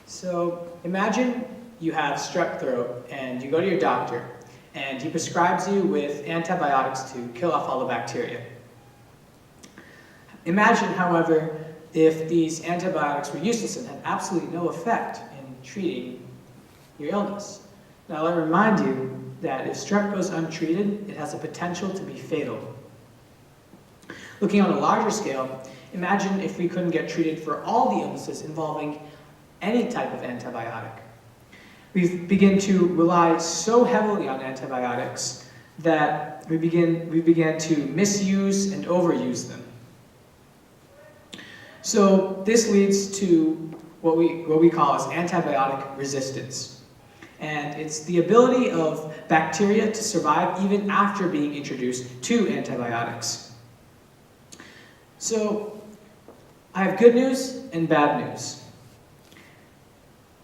So imagine you have strep throat and you go to your doctor and he prescribes you with antibiotics to kill off all the bacteria. Imagine, however, if these antibiotics were useless and had absolutely no effect in treating your illness. Now let me remind you that if strep goes untreated, it has the potential to be fatal. Looking on a larger scale, imagine if we couldn't get treated for all the illnesses involving any type of antibiotic. We begin to rely so heavily on antibiotics that we began to misuse and overuse them. So this leads to what we call as antibiotic resistance. And it's the ability of bacteria to survive even after being introduced to antibiotics. So I have good news and bad news.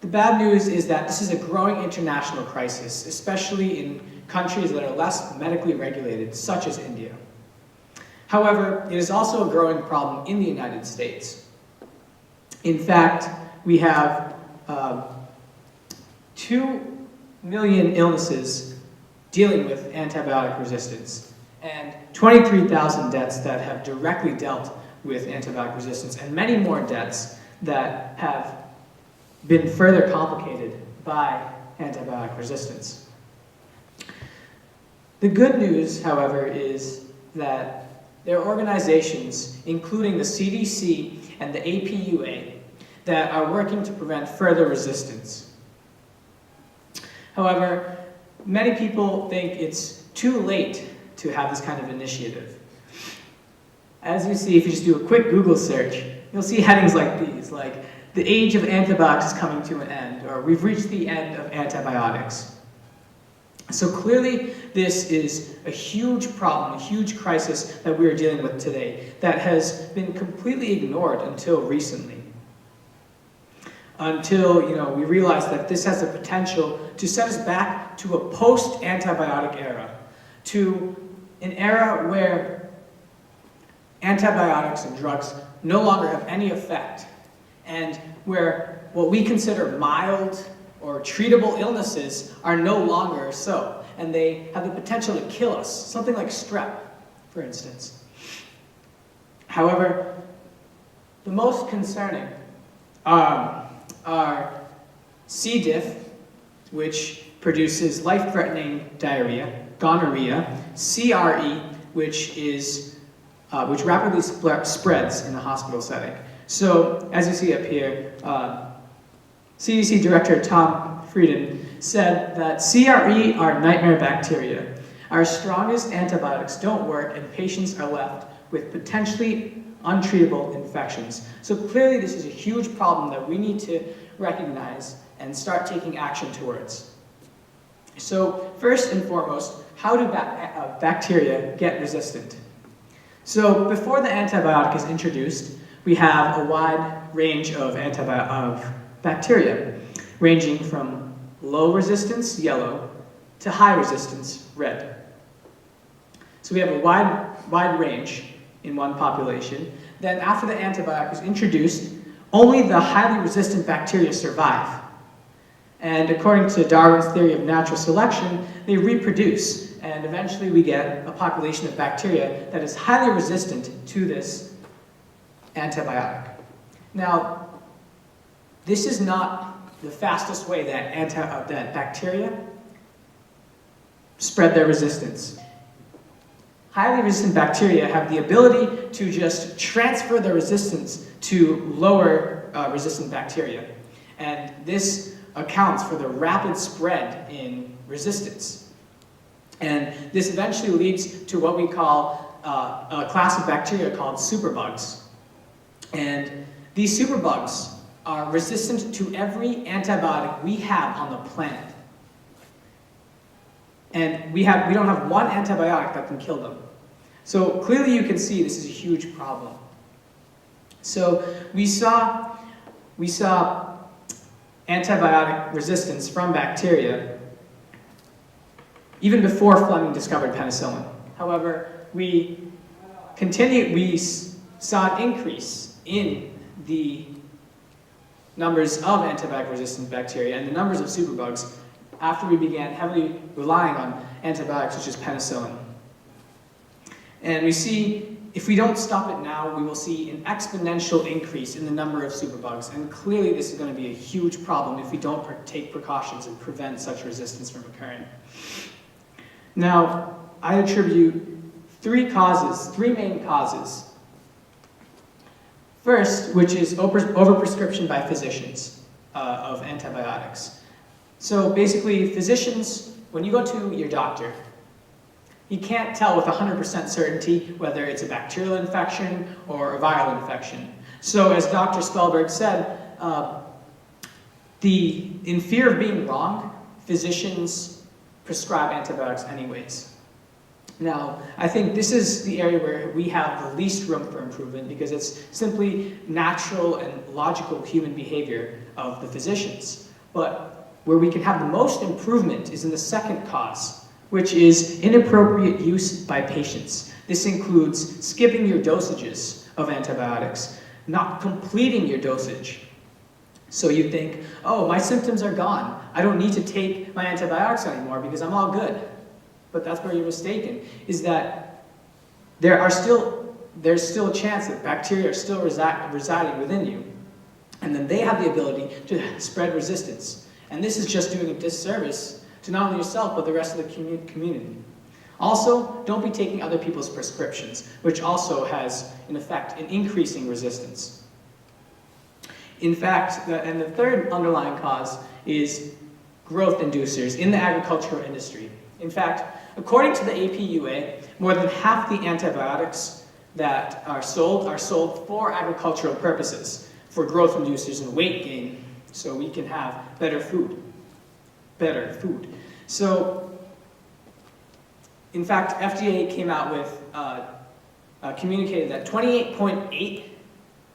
The bad news is that this is a growing international crisis, especially in countries that are less medically regulated, such as India. However, it is also a growing problem in the United States. In fact, we have 2 million illnesses dealing with antibiotic resistance, and 23,000 deaths that have directly dealt with antibiotic resistance, and many more deaths that have been further complicated by antibiotic resistance. The good news, however, is that there are organizations, including the CDC and the APUA, that are working to prevent further resistance. However, many people think it's too late to have this kind of initiative. As you see, if you just do a quick Google search, you'll see headings like these, like the age of antibiotics is coming to an end, or we've reached the end of antibiotics. So clearly, this is a huge problem, a huge crisis that we are dealing with today that has been completely ignored until recently. Until, we realize that this has the potential to set us back to a post-antibiotic era, to an era where antibiotics and drugs no longer have any effect, and where what we consider mild or treatable illnesses are no longer so, and they have the potential to kill us, something like strep, for instance. However, the most concerning are C. diff, which produces life-threatening diarrhea, gonorrhea, CRE, which rapidly spreads in the hospital setting. So, as you see up here, CDC Director Tom Frieden said that CRE are nightmare bacteria. Our strongest antibiotics don't work, and patients are left with potentially untreatable infections. So clearly this is a huge problem that we need to recognize and start taking action towards. So first and foremost, how do bacteria get resistant? So before the antibiotic is introduced, we have a wide range of bacteria, ranging from low resistance, yellow, to high resistance, red. So we have a wide range in one population. Then after the antibiotic is introduced, only the highly resistant bacteria survive. And according to Darwin's theory of natural selection, they reproduce, and eventually we get a population of bacteria that is highly resistant to this antibiotic. Now, this is not the fastest way that bacteria spread their resistance. Highly resistant bacteria have the ability to just transfer their resistance to lower resistant bacteria. And this accounts for the rapid spread in resistance. And this eventually leads to what we call a class of bacteria called superbugs. And these superbugs are resistant to every antibiotic we have on the planet. And we don't have one antibiotic that can kill them. So clearly you can see this is a huge problem. So we saw antibiotic resistance from bacteria even before Fleming discovered penicillin. However, we saw an increase in the numbers of antibiotic-resistant bacteria and the numbers of superbugs after we began heavily relying on antibiotics, such as penicillin. And we see, if we don't stop it now, we will see an exponential increase in the number of superbugs. And clearly this is going to be a huge problem if we don't take precautions and prevent such resistance from occurring. Now, I attribute three main causes. First, which is overprescription by physicians of antibiotics. So basically, physicians, when you go to your doctor, he can't tell with 100% certainty whether it's a bacterial infection or a viral infection. So as Dr. Spellberg said, in fear of being wrong, physicians prescribe antibiotics anyways. Now, I think this is the area where we have the least room for improvement because it's simply natural and logical human behavior of the physicians. But where we can have the most improvement is in the second cause, which is inappropriate use by patients. This includes skipping your dosages of antibiotics, not completing your dosage. So you think, oh, my symptoms are gone. I don't need to take my antibiotics anymore because I'm all good. But that's where you're mistaken, is that there's still a chance that bacteria are still residing within you. And then they have the ability to spread resistance. And this is just doing a disservice to not only yourself, but the rest of the community. Also, don't be taking other people's prescriptions, which also has, in effect, an increasing resistance. In fact, the third underlying cause is growth inducers in the agricultural industry. In fact, according to the APUA, more than half the antibiotics that are sold for agricultural purposes, for growth inducers and weight gain, so we can have better food. So, in fact, FDA came out with, communicated that 28.8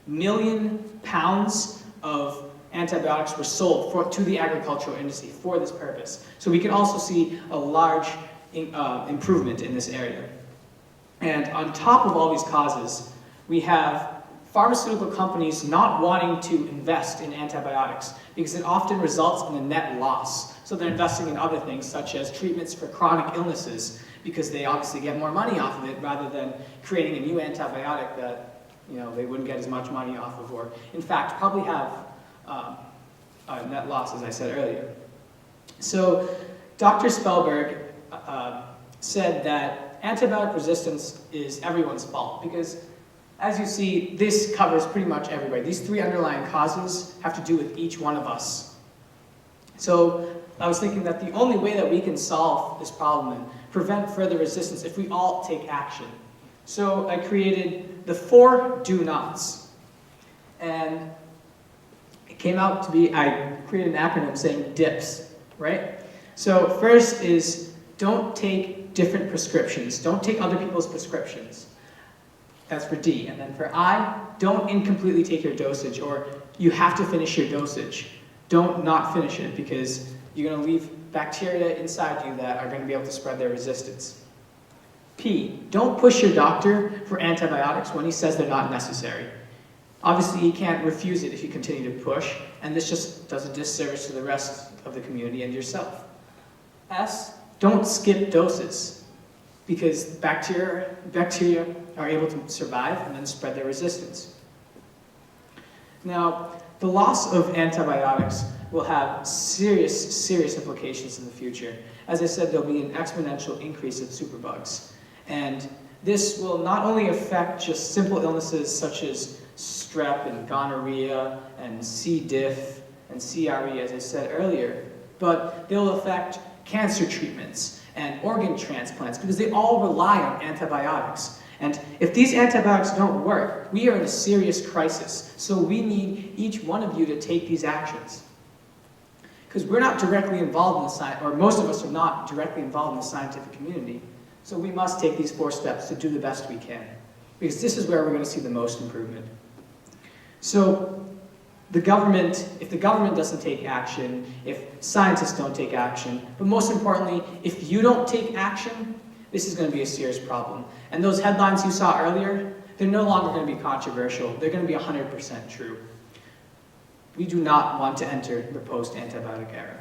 million pounds of antibiotics were sold to the agricultural industry for this purpose. So we can also see a large improvement in this area. And on top of all these causes, we have pharmaceutical companies not wanting to invest in antibiotics because it often results in a net loss. So they're investing in other things such as treatments for chronic illnesses because they obviously get more money off of it rather than creating a new antibiotic that they wouldn't get as much money off of, or in fact probably have a net loss, as I said earlier. So Dr. Spellberg said that antibiotic resistance is everyone's fault because, as you see, this covers pretty much everybody. These three underlying causes have to do with each one of us. So I was thinking that the only way that we can solve this problem and prevent further resistance if we all take action. So I created the 4 do nots. And it came out to be, I created an acronym saying DIPS, right? So first is don't take different prescriptions. Don't take other people's prescriptions. That's for D. And then for I, don't incompletely take your dosage, or you have to finish your dosage. Don't not finish it because you're going to leave bacteria inside you that are going to be able to spread their resistance. P, don't push your doctor for antibiotics when he says they're not necessary. Obviously, you can't refuse it if you continue to push, and this just does a disservice to the rest of the community and yourself. S, don't skip doses because bacteria are able to survive and then spread their resistance. Now, the loss of antibiotics will have serious implications in the future. As I said, there'll be an exponential increase of superbugs. And this will not only affect just simple illnesses such as strep and gonorrhea and C. diff and CRE, as I said earlier, but they'll affect cancer treatments and organ transplants because they all rely on antibiotics. And if these antibiotics don't work, we are in a serious crisis. So we need each one of you to take these actions. Because we're not directly involved in the science, or most of us are not directly involved in the scientific community. So we must take these 4 steps to do the best we can. Because this is where we're going to see the most improvement. So if the government doesn't take action, if scientists don't take action, but most importantly, if you don't take action, this is going to be a serious problem. And those headlines you saw earlier, they're no longer going to be controversial. They're going to be 100% true. We do not want to enter the post-antibiotic era.